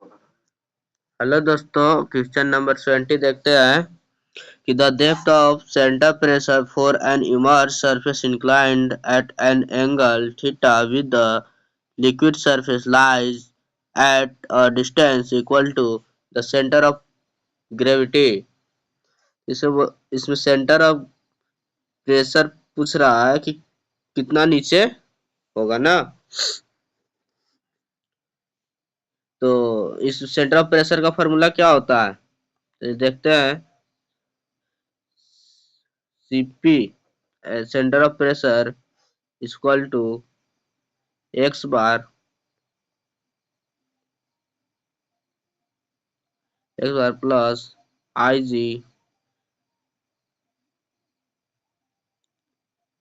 Hello दोस्तों, question number 20 देखते हैं कि the depth of centre pressure for an immersed surface inclined at an angle theta with the liquid surface lies at a distance equal to the centre of gravity. इसमें centre of pressure पूछ रहा है कि कितना नीचे होगा ना। तो इस सेंटर ऑफ प्रेशर का फॉर्मूला क्या होता है, तो देखते हैं। Cp centre of pressure equal to x bar plus Ig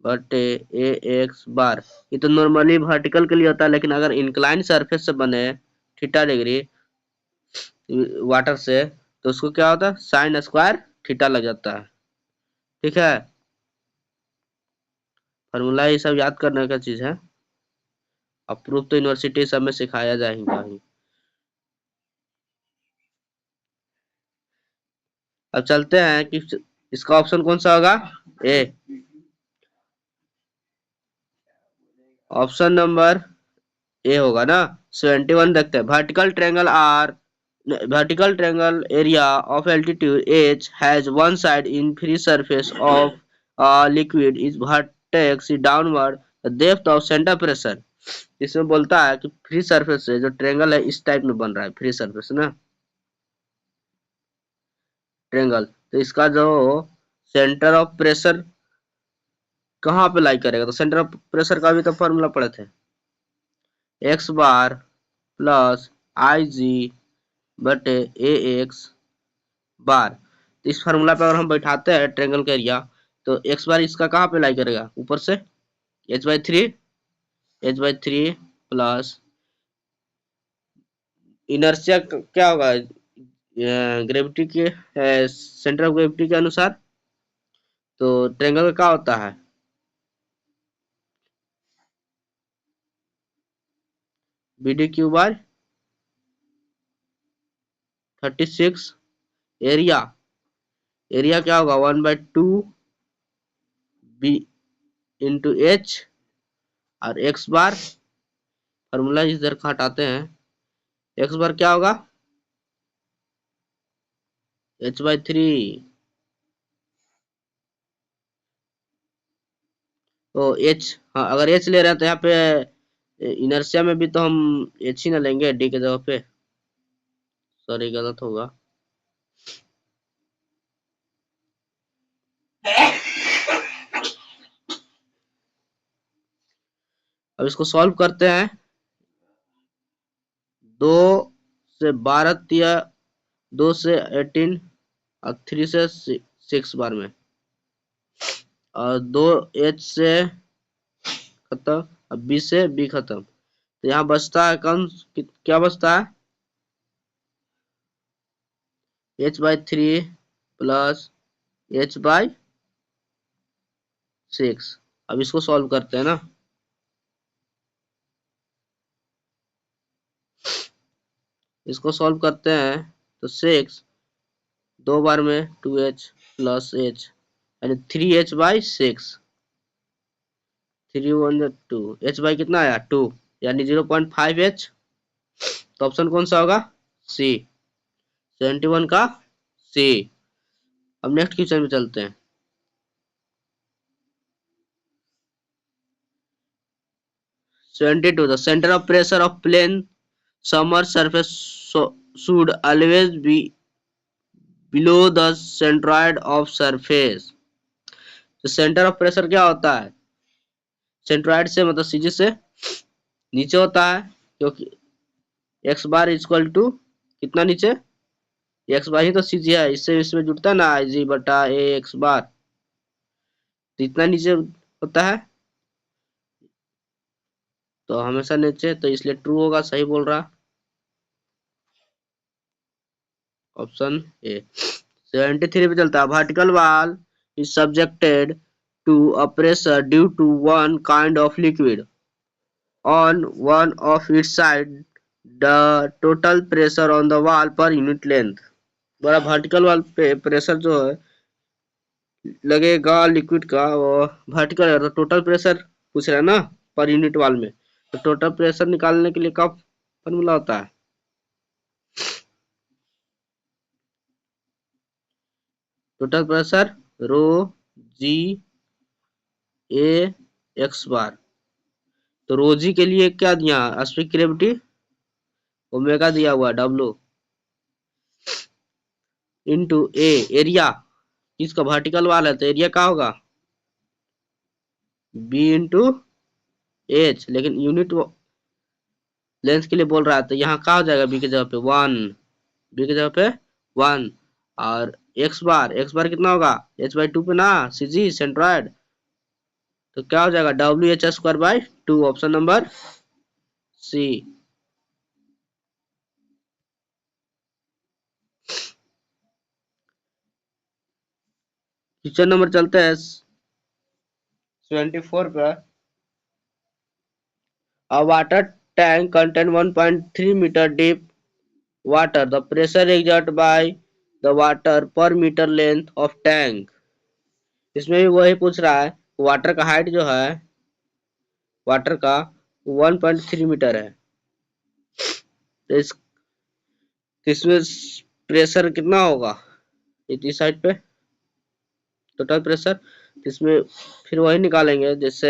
बटे ए एक्स बार। ये तो नॉर्मली वर्टिकल के लिए होता है, लेकिन अगर इंक्लाइन सरफेस से बने थीटा डिग्री वाटर से, तो उसको क्या होता है, साइन स्क्वायर थीटा लग जाता है। ठीक है, फॉर्मूला ये सब याद करने का चीज है। अप्रूव तो यूनिवर्सिटी सब में सिखाया जाएगा ही। अब चलते हैं कि इसका ऑप्शन कौन सा होगा। ए, ऑप्शन नंबर ए होगा ना। 71 देखते हैं। vertical triangle area of altitude h has one side in free surface of liquid is vertex downward the depth of center pressure। इसमें बोलता है कि फ्री सरफेस से जो ट्रेंगल है इस टाइप में बन रहा है, फ्री सरफेस ना ट्रेंगल, तो इसका जो सेंटर ऑफ प्रेशर कहाँ पे लाई करेगा, तो सेंटर ऑफ प्रेशर का भी तो फॉर्मूला पढ़े थे, एक्स बार प्लस आई जी बटे ए एक्स बार। तो इस फार्मूला पे अगर हम बैठाते हैं ट्रेंगल का एरिया, तो एक्स बार इसका कहाँ पे लाई करेगा, ऊपर से h/3 प्लस इनर्शिया क्या होगा ग्रेविटी के सेंटर ऑफ ग्रेविटी के अनुसार। तो ट्रेंगल का क्या होता है, BD³ 36। एरिया एरिया क्या होगा, 1/2 बी इंटू एच, और एक्स बार फॉर्मूला इधर का हटाते हैं, एक्स बार क्या होगा h/3। तो एच, हाँ अगर एच ले रहे हैं तो यहाँ पे इनर्शिया में भी तो हम एच ही ना लेंगे डी के जगह पे। सॉरी, गलत होगा। अब इसको सॉल्व करते हैं। 2 से 12 या 2 से 18 और 3 से 6 बार में, और 2h से खत्म और b से b खत्म। तो यहाँ बचता है कम, क्या बचता है, h/3 प्लस h/6। अब इसको सॉल्व करते हैं ना। इसको सॉल्व करते हैं तो 6 2 बार में 2h प्लस h यानी 3h/6। 3 1 2, h बाई कितना आया 2, यानी 0.5h। तो ऑप्शन कौन सा होगा, सी, 71 का सी। अब नेक्स्ट क्वेश्चन में चलते हैं। 72 the centre of pressure of plane submerged surface should always be below the centroid of surface। तो सेंटर ऑफ प्रेशर क्या होता है, सेंट्रॉइड से मतलब सीजी से नीचे होता है, क्योंकि एक्स बार इक्वल टू कितना नीचे, एक्स बार ही तो सीजी है, इससे इसमें जुड़ता है ना आई जी बटा ए एक्स बार, तो इतना नीचे होता है, तो हमेशा नीचे, तो इसलिए ट्रू होगा, सही बोल रहा ऑप्शन ए। 73 पे चलता है। Vertical wall is subjected to a pressure due to one kind of liquid on one of its side the total pressure on the wall per unit length. बड़ा वर्टिकल वॉल पे pressure जो है लगेगा liquid का वो vertical है, तो total pressure पूछ रहा है ना पर यूनिट वॉल में। तो टोटल प्रेशर निकालने के लिए क्या फॉर्मूला होता है? टोटल प्रेशर रो जी ए एक्स बार। तो रो जी के लिए क्या दिया? स्पेसिफिक ग्रेविटी ओमेगा दिया हुआ डब्लू इंटू ए एरिया। इसका वर्टिकल वाल है तो एरिया क्या होगा? बी इंटू एच, लेकिन यूनिट लेंथ के लिए बोल रहा है तो यहाँ क्या हो जाएगा? बी की जगह पे 1, बी की जगह पे 1। और एक्स बार कितना होगा? h/2 पे ना, सी जी सेंट्रॉइड। तो क्या हो जाएगा? WH² by 2, option number C. Question number चलते हैं 74 पे। A water tank contain 1.3 meter deep water. The pressure exerted by the water per meter length of tank. इसमें भी वही पूछ रहा है, वाटर का हाइट जो है वाटर का 1.3 मीटर है। तो इसमें प्रेशर कितना होगा इस साइड पे? टोटल प्रेशर इसमें फिर वही निकालेंगे जैसे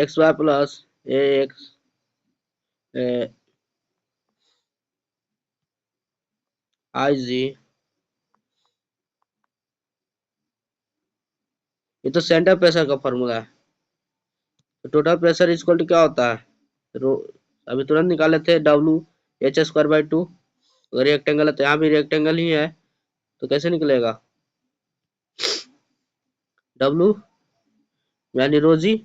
एक्स वाई प्लस ए एक्स आई जी। ये तो सेंटर प्रेशर का फॉर्मूला है। तो टोटल प्रेशर इक्वल टू क्या होता है? रो अभी तुरंत निकाले थे WH²/2। अगर रेक्टेंगल है तो यहाँ भी रेक्टेंगल ही है, तो कैसे निकलेगा? डब्लू यानी रोजी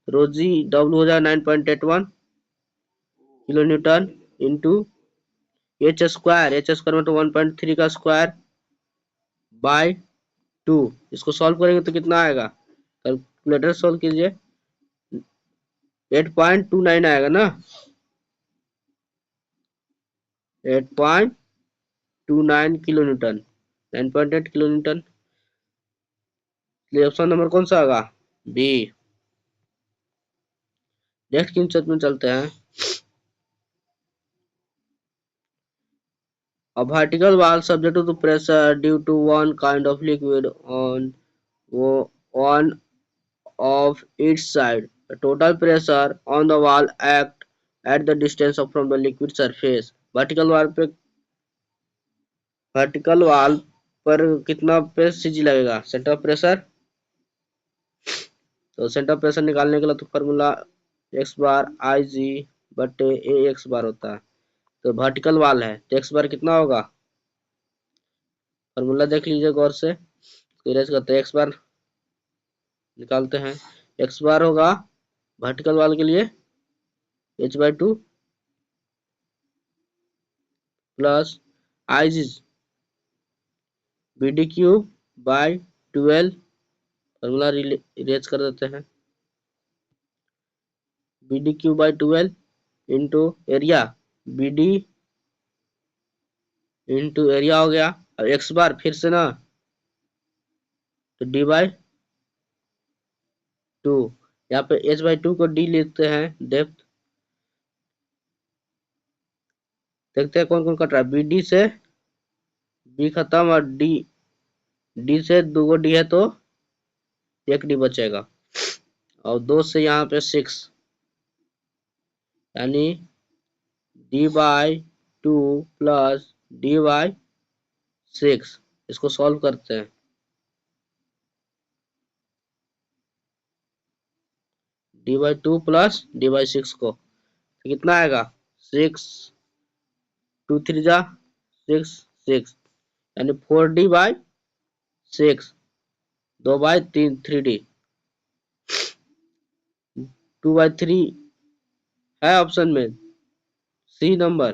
डब्लू हो जाएगा 9.81 kilo Newton into H square मतलब 1.3 का स्क्वायर बाय 2। इसको सॉल्व करेंगे तो कितना आएगा? कैलकुलेटर सॉल्व कीजिए। 8.29 आएगा ना, 8.29 kilo Newton, 9.8 kilo Newton. Option number कौन सा होगा? बी। नेक्स्ट क्वेश्चन में चलते हैं। A vertical wall subject to pressure due to one kind of liquid on one of its side. The total pressure on the wall act at the distance from the liquid surface. Vertical wall पर कितना press CG लगेगा? Centre of pressure. तो centre of pressure निकालने के लिए तो formula x बार आई जी बटे ए x बार होता है। तो वर्टिकल वॉल है तो एक्स बार कितना होगा? फॉर्मूला देख लीजिए गौर से। इरेज करते हैं, एक्स बार निकालते हैं। एक्स बार होगा वर्टिकल वॉल के लिए h/2 प्लस आई जी BD³/12। फॉर्मूला इरेज कर देते हैं। BD³/12 into area, BD into area हो गया। अब एक्स बार फिर से ना, तो D/2। यहाँ पे h/2 को D लिखते हैं डेप्थ। देखते हैं कौन कौन कट रहा है। BD से B खत्म और D से 2 D है तो 1 D बचेगा। और 2 से यहाँ पे 6 यानी D/2 प्लस D/6। इसको सॉल्व करते हैं। D/2 प्लस D/6 को तो कितना आएगा? 6 2 3 जा 6 6 यानी 4D/6। 2/3 3D 2/3 है ऑप्शन में सी नंबर।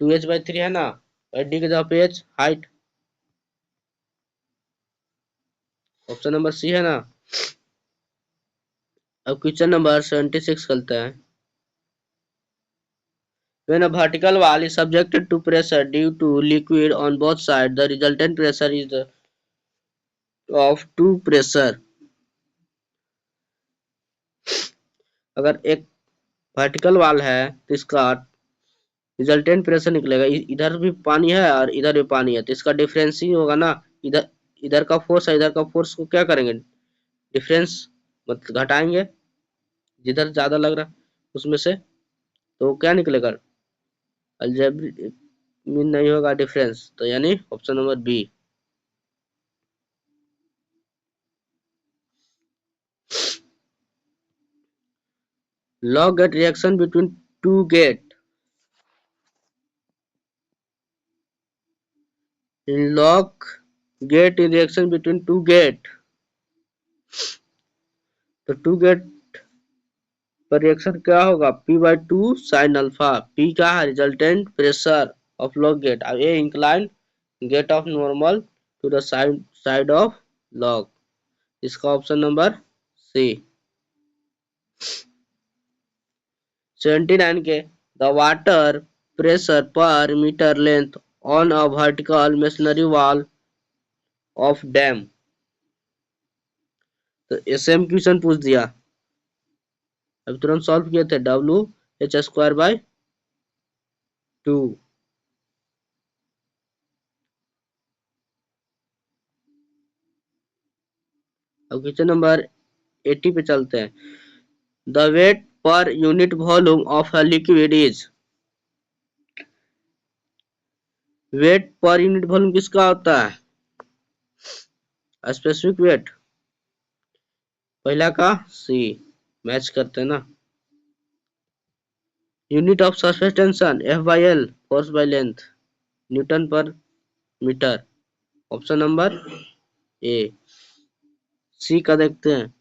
2h/3 है ना, डी के जगह पे h height option number C है ना। अब क्वेश्चन नंबर 76 करते हैं। When a vertical wall is subjected to pressure due to liquid on both sides, the resultant pressure is the of two pressure. अगर एक वर्टिकल वाल है तो इसका रिजल्टेंट प्रेशर निकलेगा, इधर भी पानी है और इधर भी पानी है, तो इसका डिफरेंस ही होगा ना। इधर इधर का फोर्स है, इधर का फोर्स को क्या करेंगे, डिफरेंस मतलब घटाएंगे, जिधर ज्यादा लग रहा है उसमें से, तो क्या निकलेगा, अलजेब्रिक मीन नहीं होगा डिफरेंस, तो यानी option number B. Log gate reaction between two gate, in log gate in reaction between two gate, तो टू गेट पर रिएक्शन क्या होगा, P by two sine alpha. P क्या है, resultant pressure of log gate. अब ये incline gate of normal to the side of log, इसका option number C. 79 के, the water pressure per metre length on a vertical masonry wall of dam, तो SM question पूछ दिया, अब तुरंत solve किए थे, WH² बाई 2। अब क्वेश्चन नंबर 80 पे चलते हैं। The weight per unit volume of a liquid is, weight per unit volume किसका होता है, स्पेसिफिक वेट, पहला का सी, मैच करते हैं ना। Unit of surface tension F/L, force by length, newton per metre, option number A. C का देखते हैं।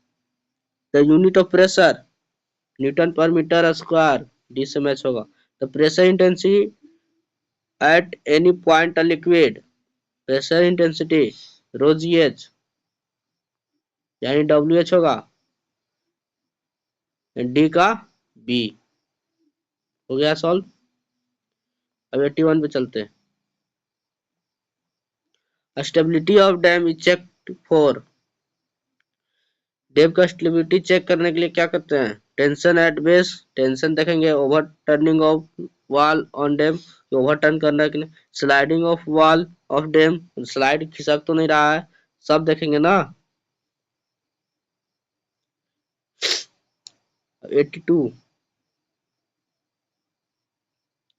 The unit of pressure newton per metre square, D से मैच होगा। The pressure intensity at any point a liquid, pressure intensity rho g h, यानी WH होगा, D का B. हो गया सॉल्व। अब 81 पे चलते हैं। Stability of dam is check for, dam का स्टेबिलिटी चेक करने के लिए क्या करते हैं, टेंशन एट बेस, टेंशन देखेंगे, over turning of wall on dam, over turn करने के लिए, sliding of wall of dam, slide खिसक तो नहीं रहा है, सब देखेंगे ना। 82,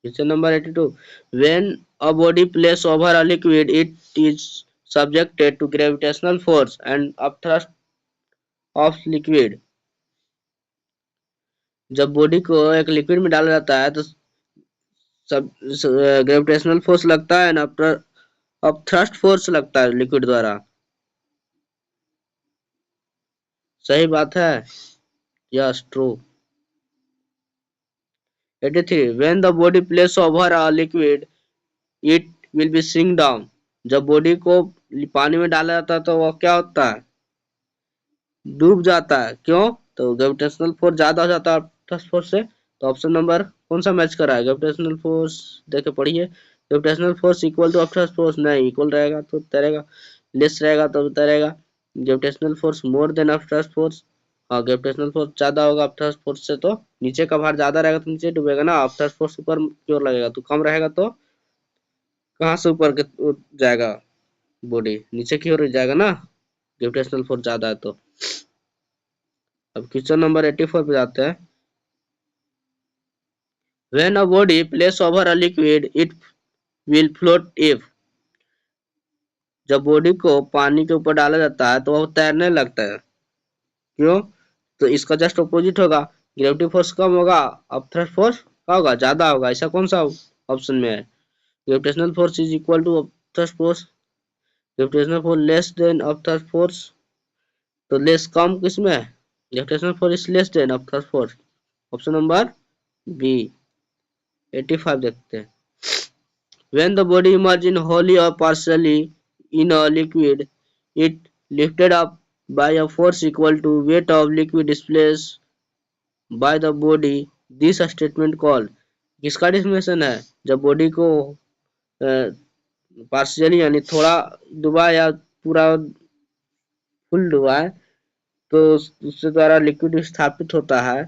question number 82, when a body place over a liquid it is subjected to gravitational force and upthrust of liquid, जब बॉडी को एक लिक्विड में डाला जाता है तो सब ग्रेविटेशनल फोर्स लगता है ना, अपथ्रस्ट फोर्स लगता है लिक्विड द्वारा। सही बात है, yes true. 83, when the body place over a liquid it will be sink down, जब बॉडी को पानी में डाला जाता है तो वो क्या होता है, डूब जाता है। क्यों, तो ग्रेविटेशनल फोर्स ज्यादा हो जाता है अपथ्रस्ट फोर्स से। तो ऑप्शन नंबर कौन सा मैच कर रहा है, ग्रेविटेशनल फोर्स देखे पढ़िए, gravitational force equal to upthrust force, नहीं इक्वल रहेगा तो तैरेगा, लेस रहेगा तो तैरेगा। Gravitational force more than upthrust force, हाँ ग्रेविटेशनल फोर्स ज्यादा होगा अपथ्रस्ट फोर्स से, तो नीचे का भार ज्यादा रहेगा तो नीचे डूबेगा ना, अपथ्रस्ट फोर्स ऊपर की ओर लगेगा, तो कम रहेगा तो कहाँ से ऊपर जाएगा, बॉडी नीचे की ओर जाएगा ना, ग्रेविटेशनल फोर्स ज्यादा है तो। अब क्वेश्चन नंबर 84 पे जाते हैं। When a body placed over a liquid, it will float if, जब बॉडी को पानी के ऊपर डाला जाता है तो वह तैरने लगता है। क्यों, तो इसका जस्ट अपोजिट होगा, ग्रेविटी फोर्स कम होगा, अपथ्रस्ट फोर्स क्या होगा, ज्यादा होगा। ऐसा कौन सा ऑप्शन में है, gravitational force is equal to upthrust force, gravitational force less than upthrust force, तो लेस कम किसमें है, gravitational force is less than upthrust force, option number B. 85 देखते हैं। When the body emerges wholly or partially in a liquid, it lifted up by a force equal to weight of liquid displaced by the body, this statement called। किसका displacement है? जब body को partially यानी थोड़ा डुबा या पूरा full डुबा है तो उसके द्वारा लिक्विड विस्थापित होता है,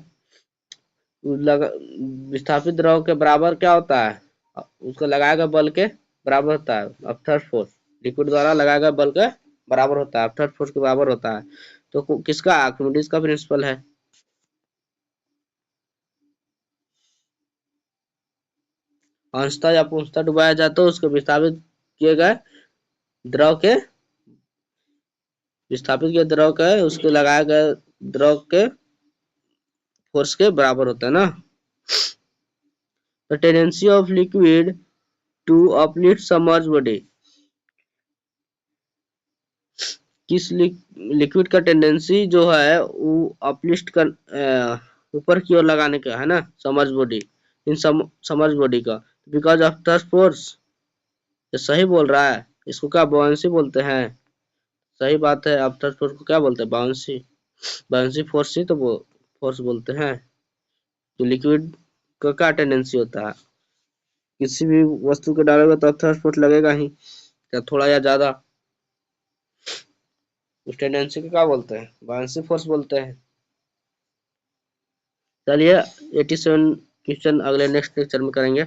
विस्थापित द्रव के बराबर क्या होता है? उसको लगाया गया बल के बराबर होता है अपथर फोर्स। लिक्विड द्वारा लगाया गया बल के बराबर होता है, अपथर फोर्स के बराबर होता है। तो किसका? आर्किमिडीज का प्रिंसिपल है। अंशतः या पूर्णतः डुबाया जाए तो उसको विस्थापित किए गए द्रव के उसके लगाए गए द्रव के फोर्स के बराबर होता है ना। The tendency of liquid to uplift submerge body. किस लिक्विड का टेंडेंसी जो है वो अपलिफ्ट कर ऊपर की ओर लगाने का है ना, सबमर्ज बॉडी, इन सबमर्ज बॉडी का, बिकॉज ऑफ थ्रस्ट फोर्स। ये सही बोल रहा है। इसको क्या बाउंसी बोलते हैं? सही बात है। आप थ्रस्ट फोर्स को क्या बोलते हैं? बाउंसी। बाउंसी फोर्स ही तो फोर्स बोलते हैं। तो लिक्विड का क्या टेंडेंसी होता है? किसी भी वस्तु के डालोगे तो थ्रस्ट फोर्स लगेगा ही, क्या थोड़ा या ज्यादा। उस टेंडेंसी को क्या बोलते हैं? बाउंसी फोर्स बोलते हैं। चलिए 87 क्वेश्चन अगले नेक्स्ट लेक्चर में करेंगे।